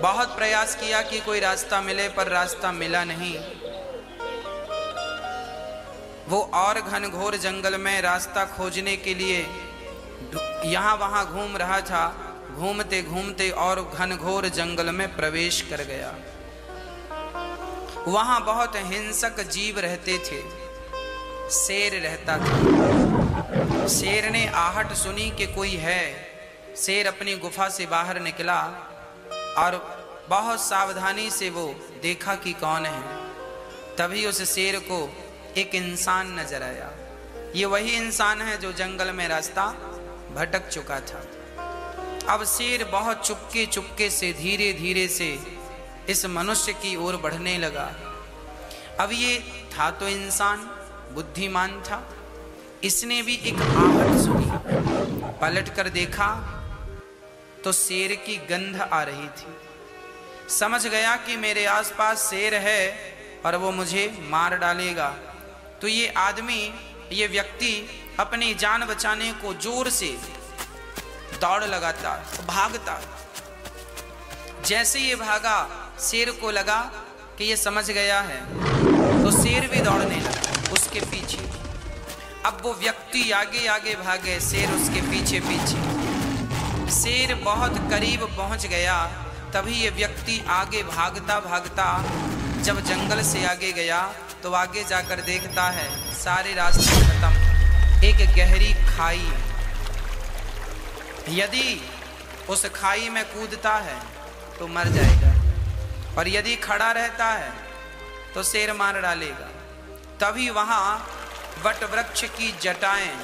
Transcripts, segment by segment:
बहुत प्रयास किया कि कोई रास्ता मिले, पर रास्ता मिला नहीं। वो और घनघोर जंगल में रास्ता खोजने के लिए यहाँ वहाँ घूम रहा था। घूमते घूमते और घनघोर जंगल में प्रवेश कर गया। वहाँ बहुत हिंसक जीव रहते थे। शेर रहता था। शेर ने आहट सुनी कि कोई है। शेर अपनी गुफा से बाहर निकला और बहुत सावधानी से वो देखा कि कौन है। तभी उस शेर को एक इंसान नजर आया। ये वही इंसान है जो जंगल में रास्ता भटक चुका था। अब शेर बहुत चुपके चुपके से धीरे धीरे से इस मनुष्य की ओर बढ़ने लगा। अब ये था तो इंसान, बुद्धिमान था। इसने भी एक आहट सुनी। पलट कर देखा तो शेर की गंध आ रही थी। समझ गया कि मेरे आसपास शेर है और वो मुझे मार डालेगा। तो ये आदमी, ये व्यक्ति अपनी जान बचाने को जोर से दौड़ लगाता, भागता। जैसे ये भागा, शेर को लगा कि ये समझ गया है, तो शेर भी दौड़ने लगा उसके पीछे। अब वो व्यक्ति आगे आगे भागे, शेर उसके पीछे पीछे। शेर बहुत करीब पहुंच गया। तभी ये व्यक्ति आगे भागता भागता जब जंगल से आगे गया तो आगे जाकर देखता है सारे रास्ते खत्म, एक गहरी खाई। यदि उस खाई में कूदता है तो मर जाएगा, और यदि खड़ा रहता है तो शेर मार डालेगा। तभी वहां वट वृक्ष की जटाएं,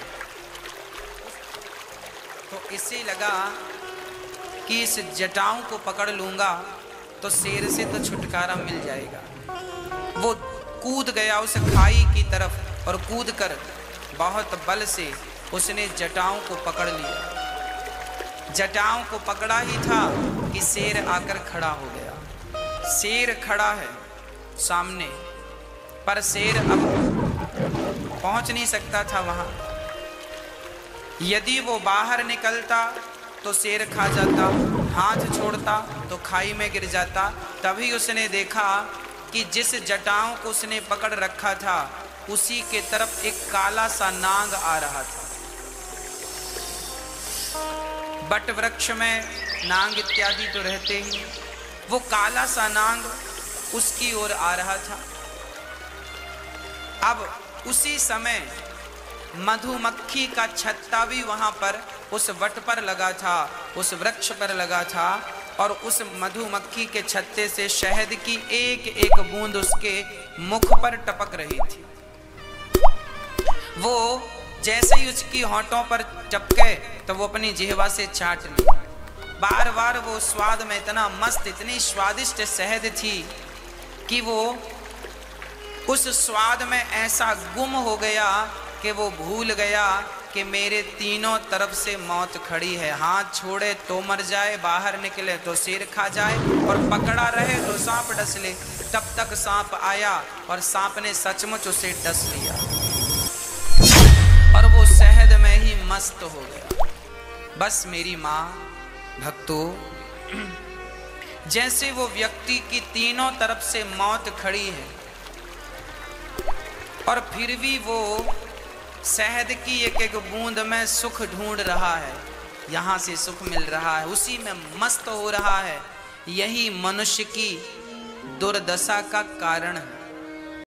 तो इसे लगा कि इस जटाओं को पकड़ लूंगा तो शेर से तो छुटकारा मिल जाएगा। वो कूद गया उस खाई की तरफ और कूदकर बहुत बल से उसने जटाओं को पकड़ लिया। जटाओं को पकड़ा ही था कि शेर आकर खड़ा हो गया। शेर खड़ा है सामने, पर शेर अब पहुंच नहीं सकता था वहां। यदि वो बाहर निकलता तो शेर खा जाता, हाथ छोड़ता तो खाई में गिर जाता। तभी उसने देखा कि जिस जटाओं को उसने पकड़ रखा था उसी के तरफ एक काला सा नाग आ रहा था। बट वृक्ष में नाग इत्यादि तो रहते ही, वो काला सा नाग उसकी ओर आ रहा था। अब उसी समय मधुमक्खी का छत्ता भी वहां पर उस वट पर लगा था, उस वृक्ष पर लगा था, और उस मधुमक्खी के छत्ते से शहद की एक एक बूंद उसके मुख पर टपक रही थी। वो जैसे ही उसकी होंठों पर टपके तो वो अपनी जिह्वा से चाट ली। बार बार वो स्वाद में इतना मस्त, इतनी स्वादिष्ट शहद थी कि वो उस स्वाद में ऐसा गुम हो गया कि वो भूल गया कि मेरे तीनों तरफ से मौत खड़ी है। हाथ छोड़े तो मर जाए, बाहर निकले तो शेर खा जाए, और पकड़ा रहे तो सांप डस ले। तब तक सांप आया और सांप ने सचमुच उसे डस लिया और वो शहद में ही मस्त हो गया। बस मेरी माँ भक्तों, जैसे वो व्यक्ति की तीनों तरफ से मौत खड़ी है और फिर भी वो शहद की एक एक बूंद में सुख ढूंढ रहा है, यहाँ से सुख मिल रहा है, उसी में मस्त हो रहा है। यही मनुष्य की दुर्दशा का कारण है।